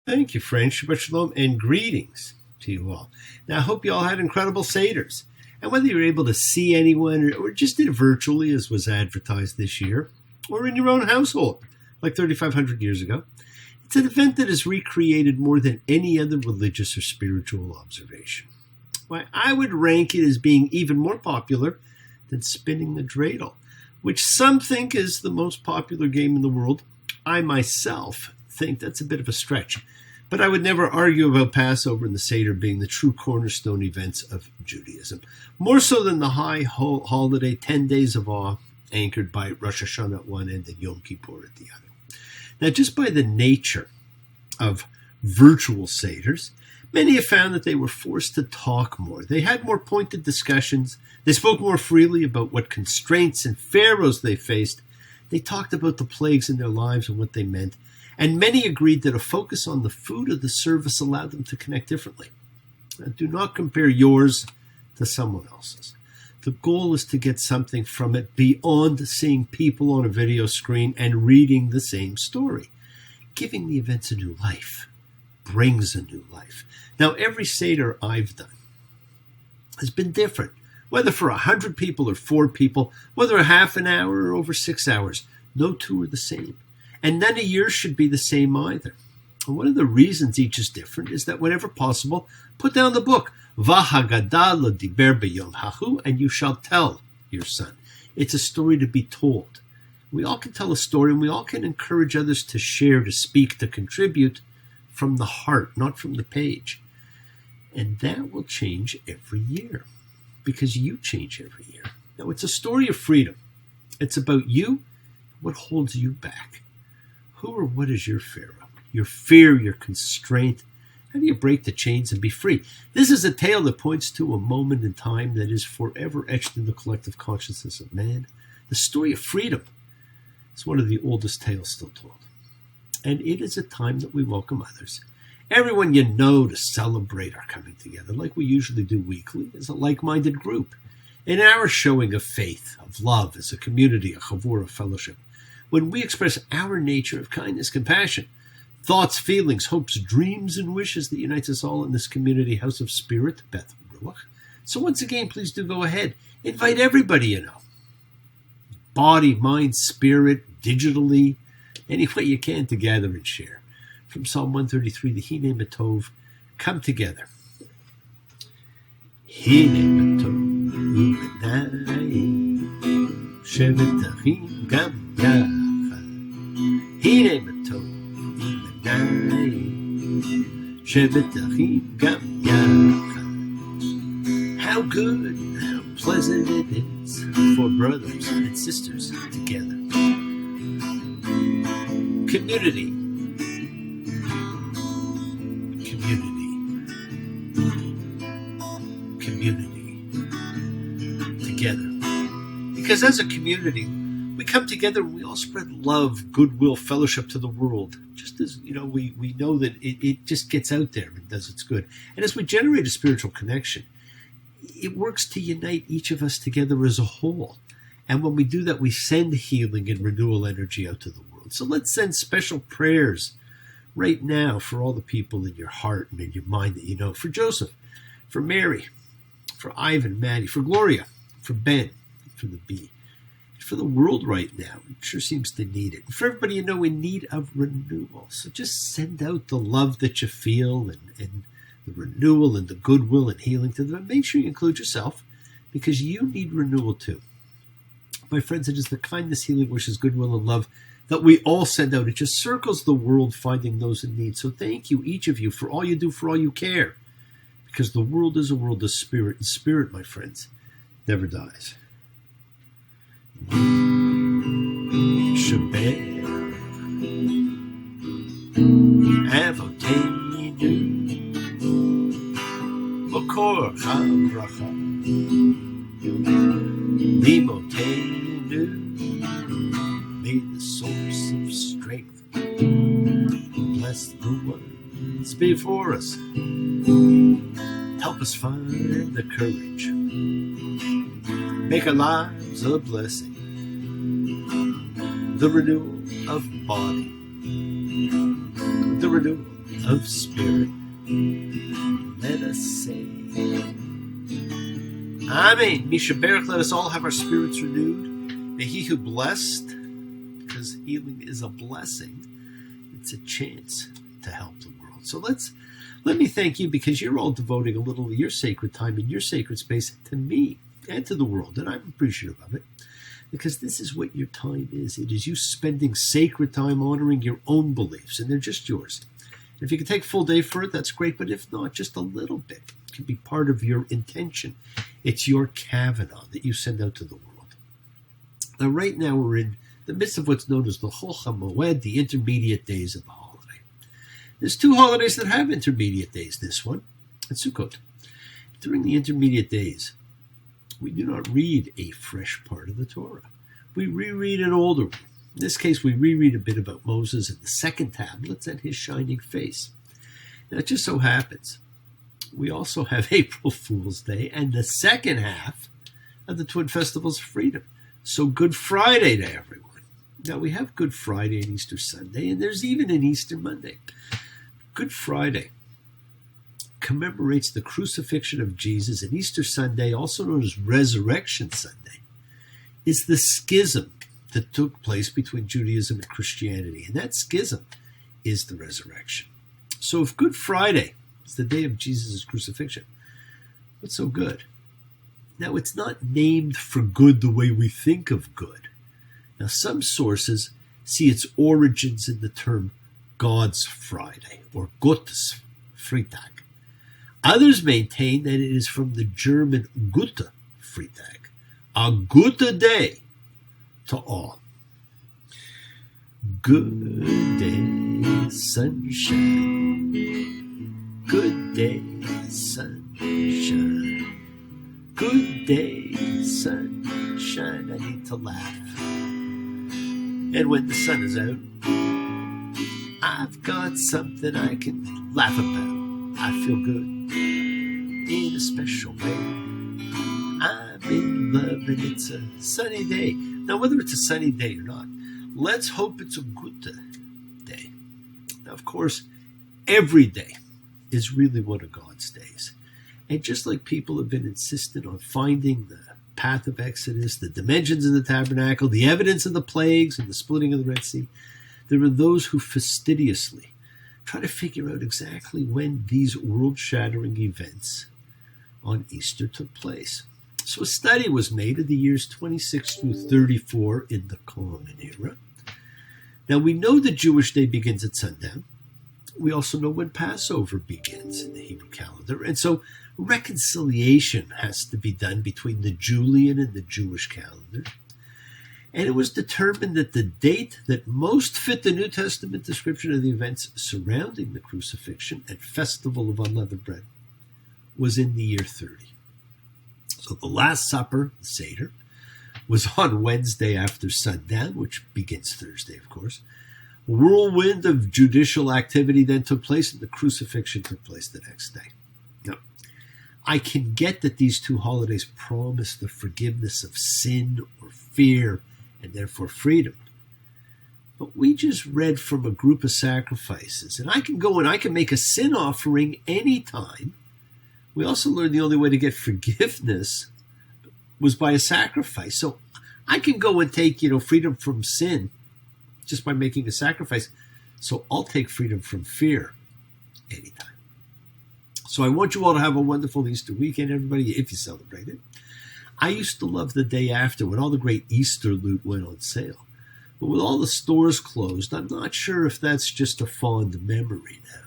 Thank you, friends. Shabbat Shalom and greetings to you all. Now, I hope you all had incredible Seders. And whether you're able to see anyone or just did it virtually, as was advertised this year, or in your own household, like 3,500 years ago, it's an event that is recreated more than any other religious or spiritual observation. Why, I would rank it as being even more popular than spinning the dreidel, which some think is the most popular game in the world. I myself think that's a bit of a stretch, but I would never argue about Passover and the Seder being the true cornerstone events of Judaism, more so than the high holiday 10 days of awe anchored by Rosh Hashanah at one end and Yom Kippur at the other. Now, just by the nature of virtual Seders, many have found that they were forced to talk more. They had more pointed discussions. They spoke more freely about what constraints and pharaohs they faced. They talked about the plagues in their lives and what they meant. And many agreed that a focus on the food of the service allowed them to connect differently. Now, do not compare yours to someone else's. The goal is to get something from it beyond seeing people on a video screen and reading the same story. Giving the events a new life brings a new life. Now, every Seder I've done has been different, whether for 100 people or 4 people, whether a half an hour or over 6 hours. No two are the same. And none a year should be the same either. And one of the reasons each is different is that whenever possible, put down the book, V'hagada l'diber b'yom hahu, and you shall tell your son. It's a story to be told. We all can tell a story, and we all can encourage others to share, to speak, to contribute from the heart, not from the page. And that will change every year, because you change every year. Now, it's a story of freedom. It's about you, what holds you back. Who or what is your pharaoh? Your fear, your constraint. How do you break the chains and be free? This is a tale that points to a moment in time that is forever etched in the collective consciousness of man. The story of freedom is one of the oldest tales still told. And it is a time that we welcome others. Everyone you know to celebrate our coming together, like we usually do weekly, as a like-minded group. In our showing of faith, of love, as a community, a chavur, a fellowship, when we express our nature of kindness, compassion, thoughts, feelings, hopes, dreams, and wishes that unites us all in this community house of spirit, Beth Ruach. So once again, please do go ahead. Invite everybody you know. Body, mind, spirit, digitally, any way you can to gather and share. From Psalm 133, the Hine Matov, come together. Hine Matov, U'menai, Shevet Achim Gam Yachad. Hine Matov, U'menai, Shevet Achim Gam Yachad. How good, how pleasant it is for brothers and sisters together. Community. Together. Because as a community, we come together and we all spread love, goodwill, fellowship to the world. Just as, we know that it just gets out there and does its good. And as we generate a spiritual connection, it works to unite each of us together as a whole. And when we do that, we send healing and renewal energy out to the world. So let's send special prayers right now for all the people in your heart and in your mind that you know. For Joseph, for Mary, for Ivan, Maddie, for Gloria, for Ben, for the bee, for the world right now. It sure seems to need it. And for everybody you know in need of renewal. So just send out the love that you feel and the renewal and the goodwill and healing to them. And make sure you include yourself, because you need renewal too. My friends, it is the kindness, healing, wishes, goodwill, and love that we all send out. It just circles the world, finding those in need. So thank you, each of you, for all you do, for all you care. Because the world is a world of spirit, and spirit, my friends, never dies. Shabbat Avoteinu Makor HaBracha Limotenu, may the source of strength bless the ones before us. Help us find the courage, make our lives a blessing. The renewal of body, the renewal of spirit. Let us say, Amen. Misha Baruch, let us all have our spirits renewed. May he who blessed, because healing is a blessing, it's a chance to help the world. So let me thank you, because you're all devoting a little of your sacred time in your sacred space to me and to the world, and I'm appreciative of it, because this is what your time is. It is you spending sacred time honoring your own beliefs, and they're just yours. If you can take a full day for it, that's great, but if not, just a little bit can be part of your intention. It's your Kavanaugh that you send out to the world. Now, right now, we're in the midst of what's known as the Chol HaMoed, the intermediate days of the holiday. There's two holidays that have intermediate days, this one and Sukkot. During the intermediate days, we do not read a fresh part of the Torah. We reread an older one. In this case, we reread a bit about Moses and the second tablets and his shining face. Now, it just so happens, we also have April Fool's Day and the second half of the Twin Festivals of Freedom. So Good Friday to everyone. Now, we have Good Friday and Easter Sunday, and there's even an Easter Monday. Good Friday commemorates the crucifixion of Jesus, and Easter Sunday, also known as Resurrection Sunday, is the schism that took place between Judaism and Christianity, and that schism is the resurrection. So if Good Friday is the day of Jesus' crucifixion, what's so good? Now, it's not named for good the way we think of good. Now, some sources see its origins in the term God's Friday, or Gottes Freitag. Others maintain that it is from the German Gute Freitag, a good day to all. Good day, sunshine. Good day, sunshine. Good day, sunshine. I need to laugh. And when the sun is out, I've got something I can laugh about. I feel good in a special way. I'm in love and it's a sunny day. Now, whether it's a sunny day or not, let's hope it's a good day. Now, of course, every day is really one of God's days. And just like people have been insistent on finding the path of Exodus, the dimensions of the tabernacle, the evidence of the plagues and the splitting of the Red Sea, there are those who fastidiously try to figure out exactly when these world-shattering events on Easter took place. So a study was made of the years 26 through 34 in the Common Era. Now, we know the Jewish day begins at sundown. We also know when Passover begins in the Hebrew calendar. And so reconciliation has to be done between the Julian and the Jewish calendar. And it was determined that the date that most fit the New Testament description of the events surrounding the crucifixion and festival of unleavened bread was in the year 30. So the Last Supper, the Seder, was on Wednesday after sundown, which begins Thursday, of course. A whirlwind of judicial activity then took place, and the crucifixion took place the next day. Now, I can get that these two holidays promise the forgiveness of sin or fear, and therefore freedom. But we just read from a group of sacrifices, and I can go and I can make a sin offering anytime. We also learned the only way to get forgiveness was by a sacrifice. So I can go and take, freedom from sin just by making a sacrifice. So I'll take freedom from fear anytime. So I want you all to have a wonderful Easter weekend, everybody, if you celebrate it. I used to love the day after when all the great Easter loot went on sale. But with all the stores closed, I'm not sure if that's just a fond memory now.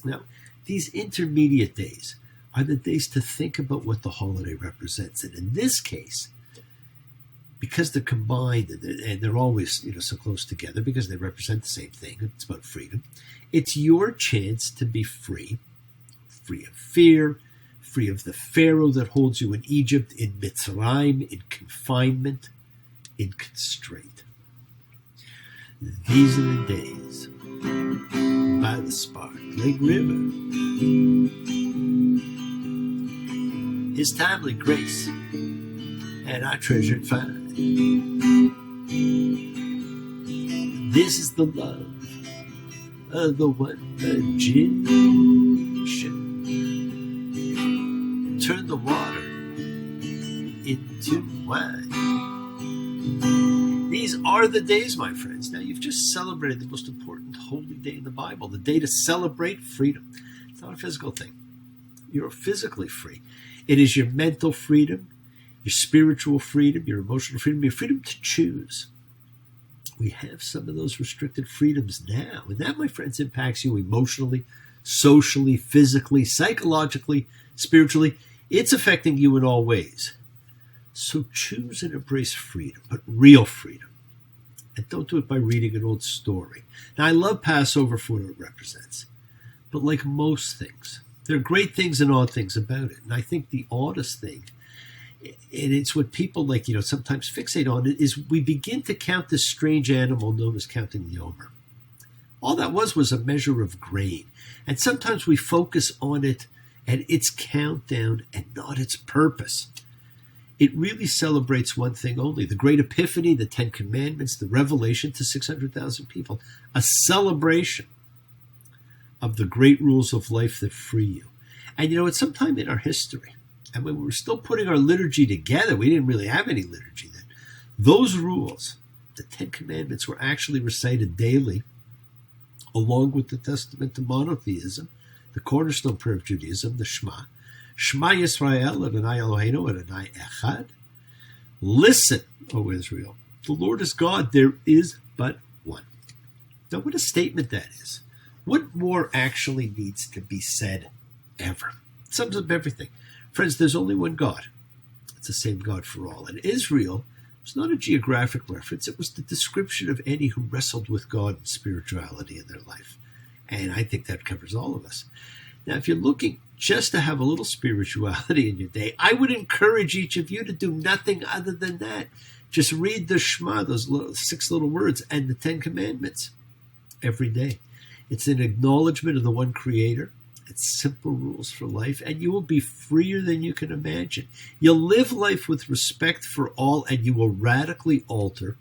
Now, these intermediate days are the days to think about what the holiday represents. And in this case, because they're combined and they're always so close together because they represent the same thing, it's about freedom, it's your chance to be free of fear, free of the Pharaoh that holds you in Egypt, in Mitzrayim, in confinement, in constraint. These are the days by the sparkling river. His timely grace and our treasured find. This is the love the one magician turned the water into wine. These are the days, my friends. Now, you've just celebrated the most important holy day in the Bible, the day to celebrate freedom. It's not a physical thing. You're physically free. It is your mental freedom, your spiritual freedom, your emotional freedom, your freedom to choose. We have some of those restricted freedoms now. And that, my friends, impacts you emotionally, socially, physically, psychologically, spiritually. It's affecting you in all ways. So choose and embrace freedom, but real freedom. And don't do it by reading an old story. Now, I love Passover for what it represents. But like most things, there are great things and odd things about it. And I think the oddest thing, and it's what people sometimes fixate on, is we begin to count this strange animal known as counting the Omer. All that was a measure of grain. And sometimes we focus on it and its countdown and not its purpose. It really celebrates one thing only, the Great Epiphany, the Ten Commandments, the revelation to 600,000 people, a celebration of the great rules of life that free you. And it's sometime in our history, and when we were still putting our liturgy together, we didn't really have any liturgy then. Those rules, the Ten Commandments, were actually recited daily, along with the testament to monotheism, the cornerstone prayer of Judaism, the Shema. Shema Yisrael, Adonai Eloheinu, Adonai Echad. Listen, O Israel, the Lord is God, there is but one. Now, what a statement that is. What more actually needs to be said ever? It sums up everything. Friends, there's only one God. It's the same God for all. And Israel was not a geographic reference. It was the description of any who wrestled with God and spirituality in their life. And I think that covers all of us. Now, if you're looking just to have a little spirituality in your day, I would encourage each of you to do nothing other than that. Just read the Shema, those 6 little words, and the 10 Commandments every day. It's an acknowledgement of the one Creator. It's simple rules for life, and you will be freer than you can imagine. You'll live life with respect for all, and you will radically alter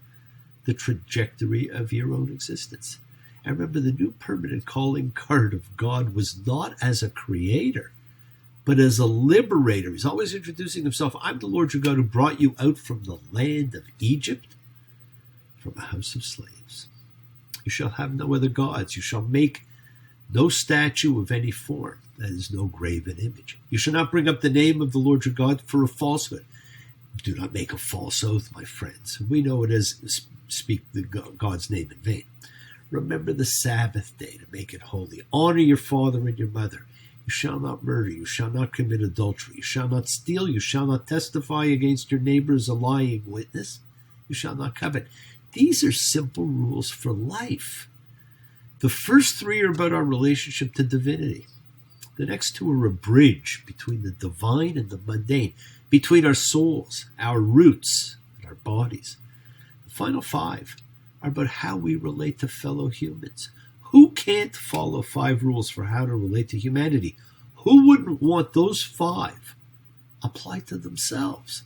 the trajectory of your own existence. And remember, the new permanent calling card of God was not as a creator, but as a liberator. He's always introducing himself. I'm the Lord your God who brought you out from the land of Egypt, from a house of slaves. You shall have no other gods. You shall make no statue of any form, that is, no graven image. You shall not bring up the name of the Lord your God for a falsehood. Do not make a false oath, my friends. We know it is speak God's name in vain. Remember the Sabbath day to make it holy. Honor your father and your mother. You shall not murder. You shall not commit adultery. You shall not steal. You shall not testify against your neighbor as a lying witness. You shall not covet. These are simple rules for life. The first 3 are about our relationship to divinity. The next 2 are a bridge between the divine and the mundane, between our souls, our roots, and our bodies. The final 5 are about how we relate to fellow humans. Who can't follow 5 rules for how to relate to humanity? Who wouldn't want those 5 applied to themselves?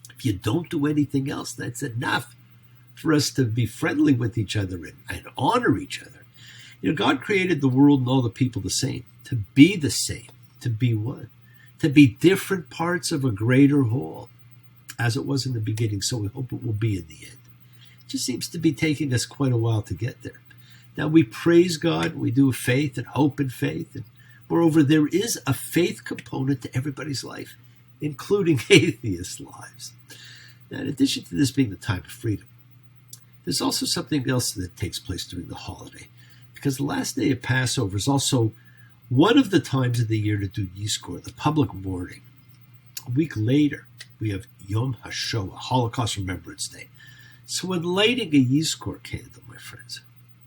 If you don't do anything else, that's enough for us to be friendly with each other and honor each other. God created the world and all the people the same, to be the same, to be one, to be different parts of a greater whole, as it was in the beginning, so we hope it will be in the end. Just seems to be taking us quite a while to get there. Now, we praise God, we do faith and hope in faith, and moreover, there is a faith component to everybody's life, including atheist lives. Now, in addition to this being the time of freedom, there's also something else that takes place during the holiday, because the last day of Passover is also one of the times of the year to do Yizkor, the public mourning. A week later, we have Yom HaShoah, Holocaust Remembrance Day. So when lighting a Yizkor candle, my friends,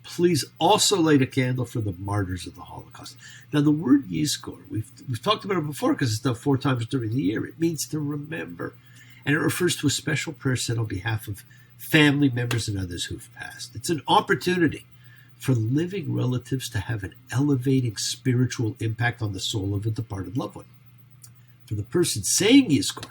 please also light a candle for the martyrs of the Holocaust. Now, the word Yizkor, we've talked about it before because it's done 4 times during the year. It means to remember, and it refers to a special prayer said on behalf of family members and others who've passed. It's an opportunity for living relatives to have an elevating spiritual impact on the soul of a departed loved one. For the person saying Yizkor,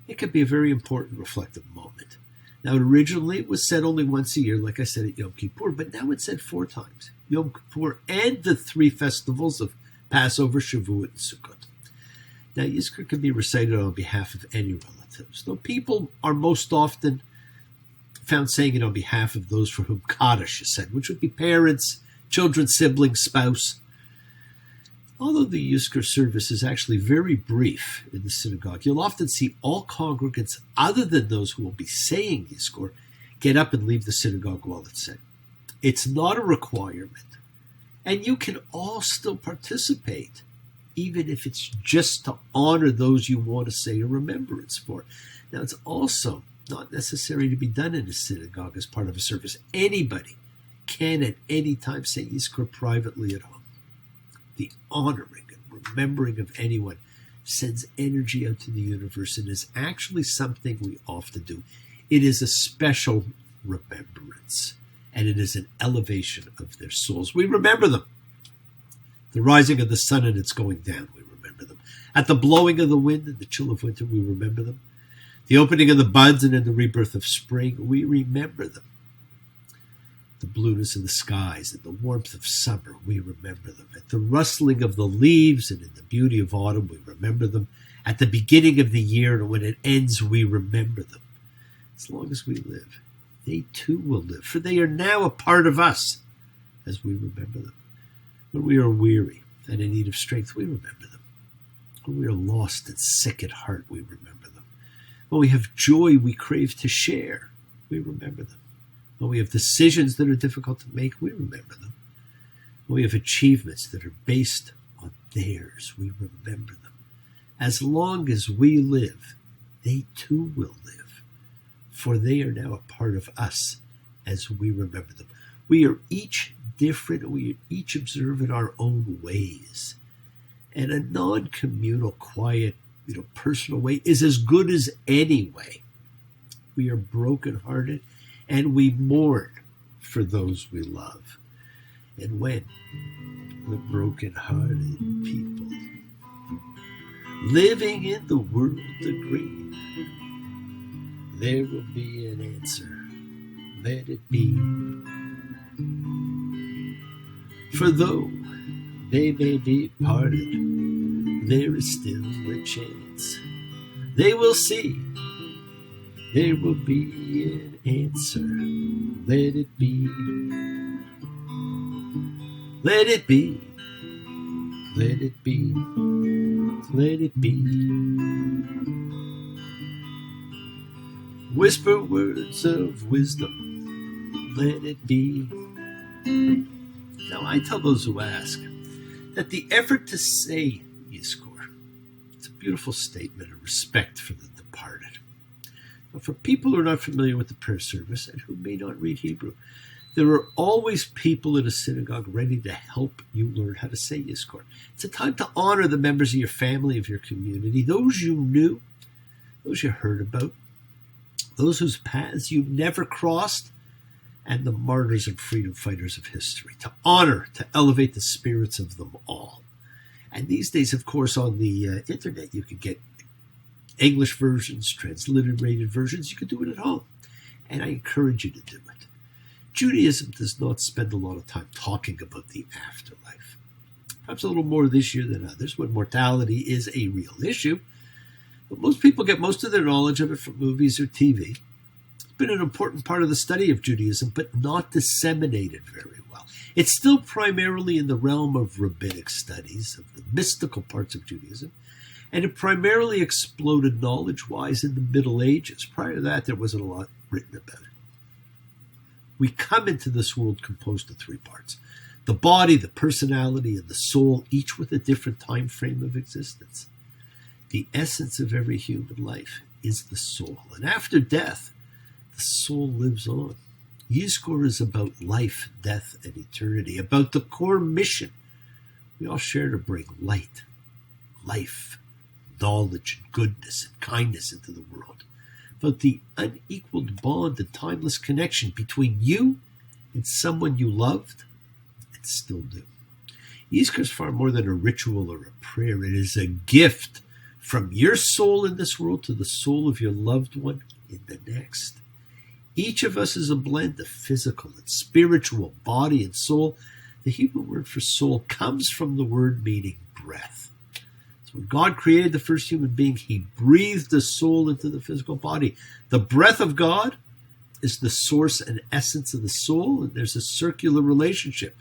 it can be a very important reflective moment. Now, originally it was said only once a year, like I said at Yom Kippur, but now it's said 4 times. Yom Kippur, and the 3 festivals of Passover, Shavuot, and Sukkot. Now, Yizkor can be recited on behalf of any relatives, though people are most often found saying it on behalf of those for whom Kaddish is said, which would be parents, children, siblings, spouse. Although the Yizkor service is actually very brief in the synagogue, you'll often see all congregants other than those who will be saying Yizkor get up and leave the synagogue while it's said. It's not a requirement, and you can all still participate, even if it's just to honor those you want to say a remembrance for. Now, it's also not necessary to be done in a synagogue as part of a service. Anybody can at any time say Yizkor privately at home. The honoring and remembering of anyone sends energy out to the universe and is actually something we often do. It is a special remembrance, and it is an elevation of their souls. We remember them. The rising of the sun and its going down, we remember them. At the blowing of the wind and the chill of winter, we remember them. The opening of the buds and in the rebirth of spring, we remember them. The blueness of the skies and the warmth of summer, we remember them. At the rustling of the leaves and in the beauty of autumn, we remember them. At the beginning of the year and when it ends, we remember them. As long as we live, they too will live, for they are now a part of us as we remember them. When we are weary and in need of strength, we remember them. When we are lost and sick at heart, we remember them. When we have joy we crave to share, we remember them. When we have decisions that are difficult to make, we remember them. When we have achievements that are based on theirs, we remember them. As long as we live, they too will live, for they are now a part of us as we remember them. We are each different. We each observe in our own ways. And a non-communal, quiet, personal way is as good as any way. We are brokenhearted, and we mourn for those we love. And when the broken-hearted people living in the world agree, there will be an answer. Let it be. For though they may be parted, there is still a chance. They will see. There will be an answer. Let it be. Let it be. Let it be. Let it be. Whisper words of wisdom. Let it be. Now, I tell those who ask that the effort to say Yizkor, it's a beautiful statement of respect for the departed. But for people who are not familiar with the prayer service and who may not read Hebrew, there are always people in a synagogue ready to help you learn how to say Yizkor. It's a time to honor the members of your family, of your community, those you knew, those you heard about, those whose paths you never crossed, and the martyrs and freedom fighters of history, to honor, to elevate the spirits of them all. And these days, of course, on the internet, you can get English versions, transliterated versions. You can do it at home. And I encourage you to do it. Judaism does not spend a lot of time talking about the afterlife. Perhaps a little more this year than others, when mortality is a real issue. But most people get most of their knowledge of it from movies or TV. It's been an important part of the study of Judaism, but not disseminated very well. It's still primarily in the realm of rabbinic studies, of the mystical parts of Judaism, and it primarily exploded knowledge-wise in the Middle Ages. Prior to that, there wasn't a lot written about it. We come into this world composed of 3 parts: the body, the personality, and the soul, each with a different time frame of existence. The essence of every human life is the soul, and after death, the soul lives on. Yizkor is about life, death, and eternity, about the core mission we all share to bring light, life, knowledge, and goodness, and kindness into the world, about the unequaled bond and timeless connection between you and someone you loved and still do. Yizkor is far more than a ritual or a prayer. It is a gift from your soul in this world to the soul of your loved one in the next. Each of us is a blend of physical and spiritual, body and soul, The Hebrew word for soul comes from the word meaning breath. So when God created the first human being, he breathed a soul into the physical body. The breath of God is the source and essence of the soul, and there's a circular relationship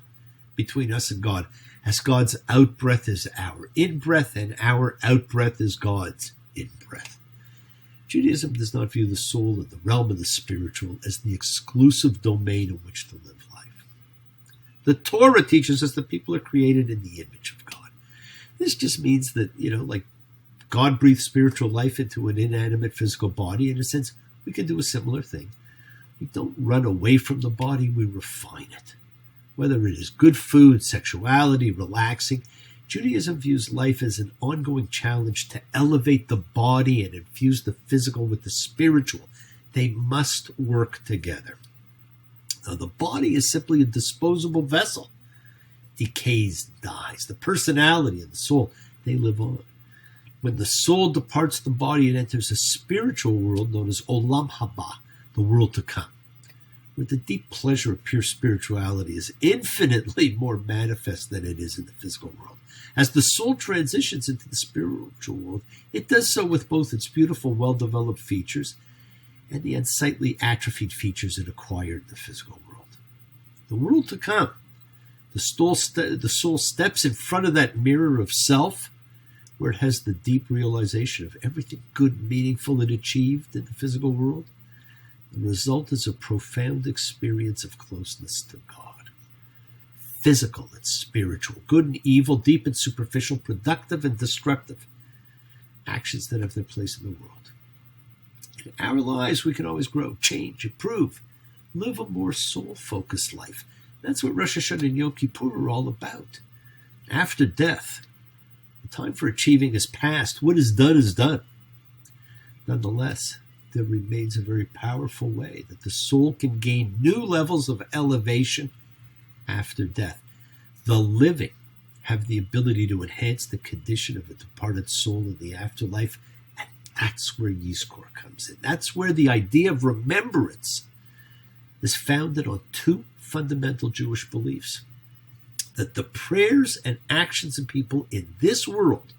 between us and God, as God's out-breath is our in-breath and our out-breath is God's in-breath. Judaism does not view the soul in the realm of the spiritual as the exclusive domain in which to live life. The Torah teaches us that people are created in the image of God. This just means that, like God breathed spiritual life into an inanimate physical body. In a sense, we can do a similar thing. We don't run away from the body, we refine it. Whether it is good food, sexuality, relaxing, Judaism views life as an ongoing challenge to elevate the body and infuse the physical with the spiritual. They must work together. Now, the body is simply a disposable vessel. Decays, dies. The personality and the soul, they live on. When the soul departs the body, it enters a spiritual world known as Olam Haba, the world to come, where the deep pleasure of pure spirituality is infinitely more manifest than it is in the physical world. As the soul transitions into the spiritual world, it does so with both its beautiful, well-developed features and the unsightly, atrophied features it acquired in the physical world. The world to come, the soul steps in front of that mirror of self, where it has the deep realization of everything good and meaningful it achieved in the physical world. The result is a profound experience of closeness to God. Physical and spiritual, good and evil, deep and superficial, productive and destructive. Actions that have their place in the world. In our lives, we can always grow, change, improve, live a more soul-focused life. That's what Rosh Hashanah and Yom Kippur are all about. After death, the time for achieving is past. What is done is done. Nonetheless, there remains a very powerful way that the soul can gain new levels of elevation after death. The living have the ability to enhance the condition of a departed soul in the afterlife, and that's where Yizkor comes in. That's where the idea of remembrance is founded on two fundamental Jewish beliefs: that the prayers and actions of people in this world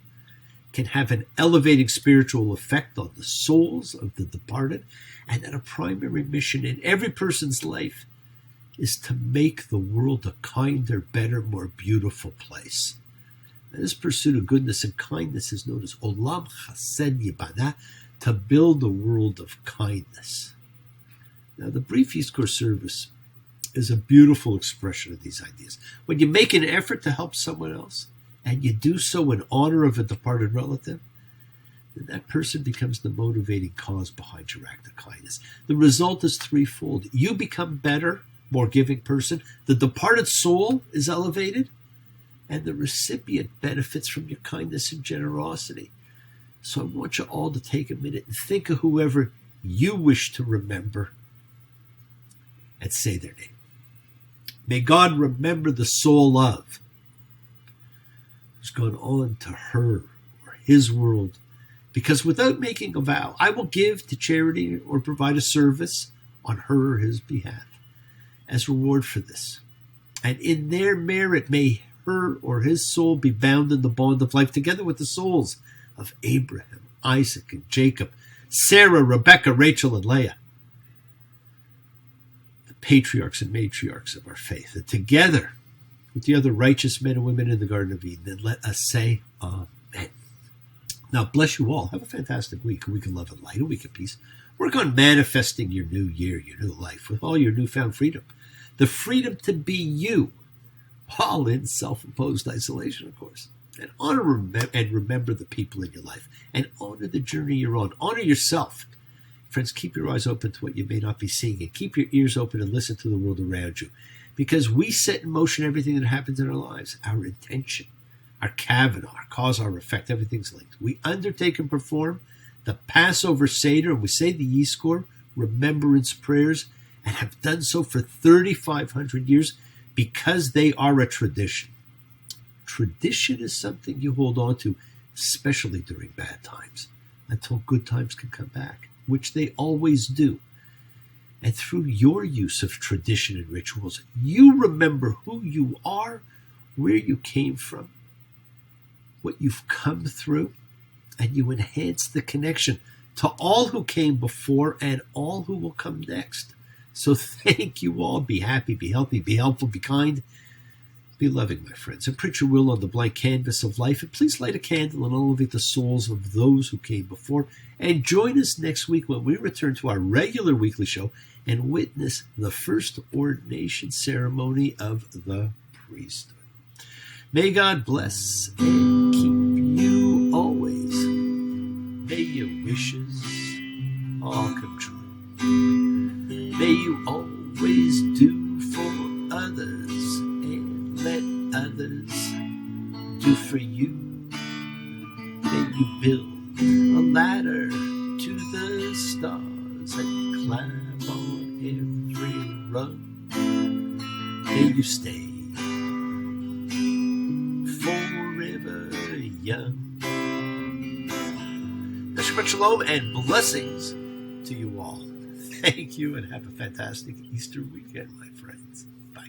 can have an elevating spiritual effect on the souls of the departed, and that a primary mission in every person's life is to make the world a kinder, better, more beautiful place. And this pursuit of goodness and kindness is known as Olam Chesed Yibana, to build a world of kindness. Now, the brief Yizkor service is a beautiful expression of these ideas. When you make an effort to help someone else, and you do so in honor of a departed relative, then that person becomes the motivating cause behind your act of kindness. The result is threefold. You become better, more giving person, the departed soul is elevated, and the recipient benefits from your kindness and generosity. So I want you all to take a minute and think of whoever you wish to remember and say their name. May God remember the soul of who's gone on to her or his world, because without making a vow, I will give to charity or provide a service on her or his behalf as reward for this. And in their merit may her or his soul be bound in the bond of life together with the souls of Abraham, Isaac, and Jacob, Sarah, Rebecca, Rachel, and Leah, the patriarchs and matriarchs of our faith, and together with the other righteous men and women in the Garden of Eden. And let us say amen. Now, bless you all. Have a fantastic week. A week of love and light, a week of peace. Work on manifesting your new year, your new life, with all your newfound freedom. The freedom to be you, all in self-imposed isolation, of course. And honor and remember the people in your life. And honor the journey you're on. Honor yourself. Friends, keep your eyes open to what you may not be seeing. And keep your ears open and listen to the world around you. Because we set in motion everything that happens in our lives. Our intention, our kavanah, our cause, our effect, everything's linked. We undertake and perform the Passover Seder, and we say the Yizkor, remembrance prayers, and have done so for 3,500 years because they are a tradition. Tradition is something you hold on to, especially during bad times, until good times can come back, which they always do. And through your use of tradition and rituals, you remember who you are, where you came from, what you've come through, and you enhance the connection to all who came before and all who will come next. So thank you all. Be happy, be healthy, be helpful, be kind, be loving, my friends. And print your will on the blank canvas of life. And please light a candle and elevate the souls of those who came before. And join us next week when we return to our regular weekly show and witness the first ordination ceremony of the priesthood. May God bless and keep you always. May your wishes all come true. May you always do for others and let others do for you. May you build a ladder to the stars and climb on every rung. May you stay forever young. Shabbat Shalom and blessings to you all. Thank you and have a fantastic Easter weekend, my friends. Bye.